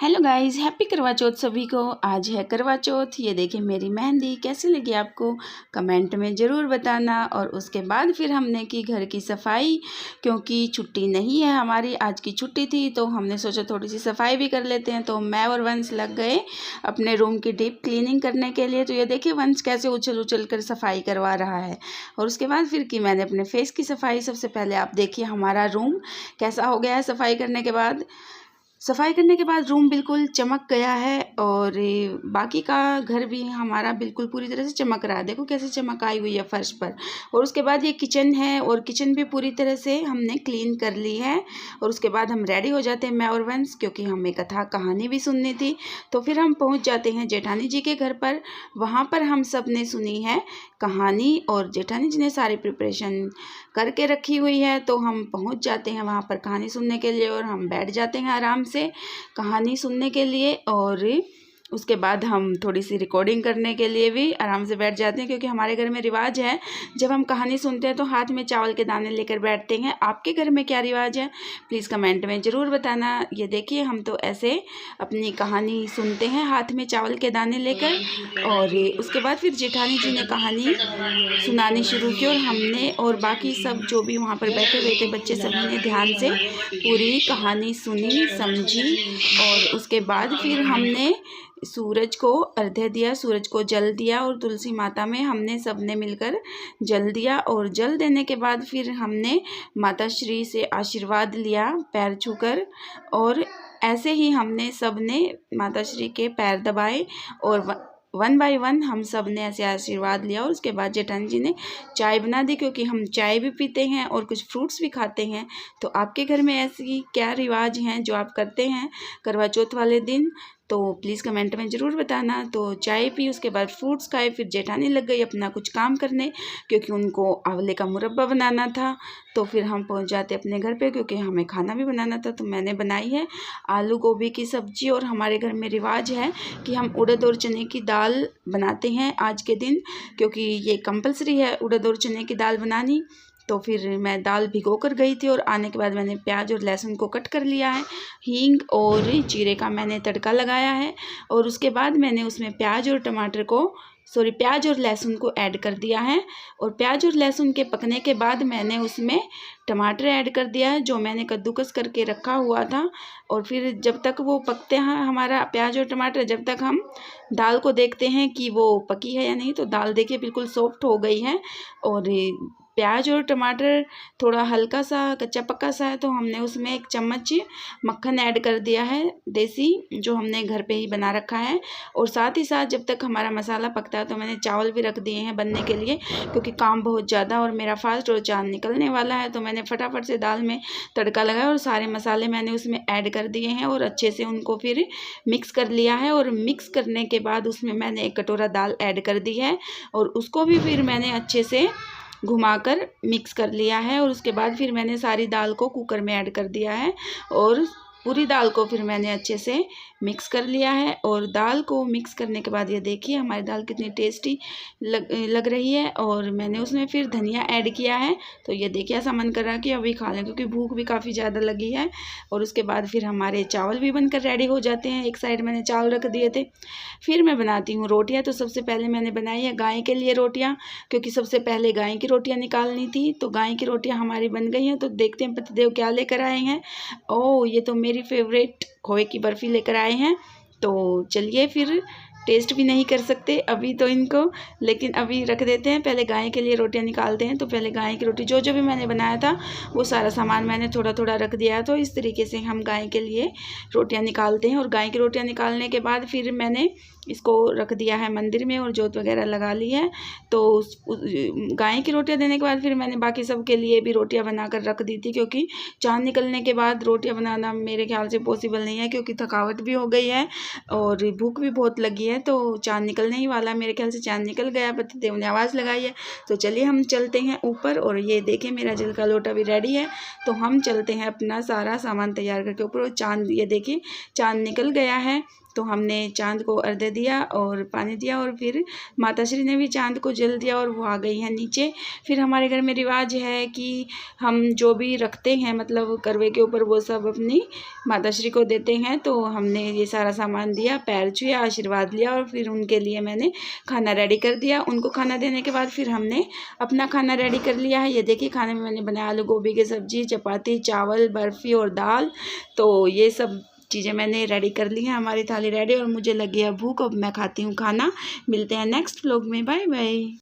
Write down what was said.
Hello guys, happy करवा चौथ सभी को। आज है करवा चौथ। ये देखिए मेरी मेहंदी कैसी लगी आपको, कमेंट में ज़रूर बताना। और उसके बाद फिर हमने की घर की सफाई, क्योंकि छुट्टी नहीं है हमारी, आज की छुट्टी थी तो हमने सोचा थोड़ी सी सफाई भी कर लेते हैं। तो मैं और वंश लग गए अपने रूम की डीप क्लीनिंग करने के लिए। तो ये देखिए वंश कैसे उछल उछल कर सफाई करवा रहा है। और उसके बाद फिर की मैंने अपने फेस की सफाई। सबसे पहले आप देखिए हमारा रूम कैसा हो गया है सफाई करने के बाद। रूम बिल्कुल चमक गया है और बाकी का घर भी हमारा बिल्कुल पूरी तरह से चमक रहा है। देखो कैसे चमक आई हुई है फर्श पर। और उसके बाद ये किचन है और किचन भी पूरी तरह से हमने क्लीन कर ली है। और उसके बाद हम रेडी हो जाते हैं मैं और वंश, क्योंकि हमें कथा कहानी भी सुननी थी। तो फिर हम पहुंच जाते हैं जेठानी जी के घर पर। वहाँ पर हम सब ने सुनी है कहानी और जेठानी जी ने सारी प्रिपरेशन करके रखी हुई है। तो हम पहुंच जाते हैं वहाँ पर कहानी सुनने के लिए और हम बैठ जाते हैं आराम से कहानी सुनने के लिए। और उसके बाद हम थोड़ी सी रिकॉर्डिंग करने के लिए भी आराम से बैठ जाते हैं, क्योंकि हमारे घर में रिवाज है जब हम कहानी सुनते हैं तो हाथ में चावल के दाने लेकर बैठते हैं। आपके घर में क्या रिवाज है प्लीज़ कमेंट में ज़रूर बताना। ये देखिए हम तो ऐसे अपनी कहानी सुनते हैं हाथ में चावल के दाने लेकर। और उसके बाद फिर जेठानी जी ने कहानी सुनानी शुरू की और हमने और बाकी सब जो भी वहाँ पर बैठे हुए थे बच्चे सभी ने ध्यान से पूरी कहानी सुनी समझी। और उसके बाद फिर हमने सूरज को अर्घ्य दिया, सूरज को जल दिया और तुलसी माता में हमने सबने मिलकर जल दिया। और जल देने के बाद फिर हमने माता श्री से आशीर्वाद लिया पैर छूकर। और ऐसे ही हमने सबने माता श्री के पैर दबाए और वन बाय वन हम सब ने ऐसे आशीर्वाद लिया। और उसके बाद जेठानी जी ने चाय बना दी, क्योंकि हम चाय भी पीते हैं और कुछ फ्रूट्स भी खाते हैं। तो आपके घर में ऐसी क्या रिवाज हैं जो आप करते हैं करवा चौथ वाले दिन, तो प्लीज़ कमेंट में ज़रूर बताना। तो चाय पी, उसके बाद फ्रूट्स खाए, फिर जेठानी लग गई अपना कुछ काम करने, क्योंकि उनको आंवले का मुरब्बा बनाना था। तो फिर हम पहुंच जाते अपने घर पे, क्योंकि हमें खाना भी बनाना था। तो मैंने बनाई है आलू गोभी की सब्ज़ी। और हमारे घर में रिवाज है कि हम उड़द और चने की दाल बनाते हैं आज के दिन, क्योंकि ये कंपलसरी है उड़द और चने की दाल बनानी। तो फिर मैं दाल भिगो कर गई थी और आने के बाद मैंने प्याज और लहसुन को कट कर लिया है, हींग और जीरे का मैंने तड़का लगाया है। और उसके बाद मैंने उसमें प्याज और लहसुन को ऐड कर दिया है। और प्याज और लहसुन के पकने के बाद मैंने उसमें टमाटर ऐड कर दिया है जो मैंने कद्दूकस करके रखा हुआ था। और फिर जब तक वो पकते हैं हमारा प्याज और टमाटर, जब तक हम दाल को देखते हैं कि वो पकी है या नहीं। तो दाल देखिए बिल्कुल सॉफ्ट हो गई है और प्याज और टमाटर थोड़ा हल्का सा कच्चा पक्का सा है। तो हमने उसमें 1 चम्मच मक्खन ऐड कर दिया है देसी, जो हमने घर पे ही बना रखा है। और साथ ही साथ जब तक हमारा मसाला पकता है तो मैंने चावल भी रख दिए हैं बनने के लिए, क्योंकि काम बहुत ज़्यादा और मेरा फास्ट और चाँद निकलने वाला है। तो मैंने फटाफट से दाल में तड़का लगाया और सारे मसाले मैंने उसमें ऐड कर दिए हैं और अच्छे से उनको फिर मिक्स कर लिया है। और मिक्स करने के बाद उसमें मैंने 1 कटोरा दाल ऐड कर दी है और उसको भी फिर मैंने अच्छे से घुमाकर मिक्स कर लिया है। और उसके बाद फिर मैंने सारी दाल को कुकर में ऐड कर दिया है और पूरी दाल को फिर मैंने अच्छे से मिक्स कर लिया है। और दाल को मिक्स करने के बाद ये देखिए हमारी दाल कितनी टेस्टी लग रही है। और मैंने उसमें फिर धनिया ऐड किया है। तो ये देखिए ऐसा मन कर रहा है कि अभी खा लें, क्योंकि भूख भी काफ़ी ज़्यादा लगी है। और उसके बाद फिर हमारे चावल भी बनकर रेडी हो जाते हैं। एक साइड मैंने चावल रख दिए थे। फिर मैं बनाती हूँ रोटियाँ। तो सबसे पहले मैंने बनाई है गाय के लिए रोटियाँ, क्योंकि सबसे पहले गाय की रोटियाँ निकालनी थी। तो गाय की रोटियाँ हमारी बन गई हैं। तो देखते हैं पतिदेव क्या लेकर आए हैं। ओह, ये तो मेरी फेवरेट खोए की बर्फ़ी लेकर आए हैं। तो चलिए फिर टेस्ट भी नहीं कर सकते अभी तो इनको, लेकिन अभी रख देते हैं। पहले गाय के लिए रोटियां निकालते हैं। तो पहले गाय की रोटी जो भी मैंने बनाया था वो सारा सामान मैंने थोड़ा थोड़ा रख दिया है। तो इस तरीके से हम गाय के लिए रोटियां निकालते हैं। और गाय की रोटियां निकालने के बाद फिर मैंने इसको रख दिया है मंदिर में और जोत वगैरह लगा ली है। तो गाय की रोटियां देने के बाद फिर मैंने बाकी सब के लिए भी रोटियां बनाकर रख दी थी, क्योंकि चाँद निकलने के बाद रोटियां बनाना मेरे ख्याल से पॉसिबल नहीं है, क्योंकि थकावट भी हो गई है और भूख भी बहुत लगी है। तो चाँद निकलने ही वाला, मेरे ख्याल से चाँद निकल गया, पतिदेव ने आवाज़ लगाई है। तो चलिए हम चलते हैं ऊपर। और ये देखें मेरा जल का लोटा भी रेडी है। तो हम चलते हैं अपना सारा सामान तैयार करके ऊपर। और चाँद, ये देखिए चाँद निकल गया है तो हमने चाँद को अर्घ्य दिया और पानी दिया और फिर माता श्री ने भी चाँद को जल दिया और वो आ गई हैं नीचे। फिर हमारे घर में रिवाज है कि हम जो भी रखते हैं मतलब करवे के ऊपर वो सब अपनी माता श्री को देते हैं। तो हमने ये सारा सामान दिया, पैर छुए, आशीर्वाद लिया और फिर उनके लिए मैंने खाना रेडी कर दिया। उनको खाना देने के बाद फिर हमने अपना खाना रेडी कर लिया है। ये देखिए खाने में मैंने बनाया आलू गोभी की सब्ज़ी, चपाती, चावल, बर्फ़ी और दाल। तो ये सब चीज़ें मैंने रेडी कर ली हैं। हमारी थाली रेडी और मुझे लगी है भूख, अब मैं खाती हूँ खाना। मिलते हैं नेक्स्ट व्लॉग में, बाय बाय।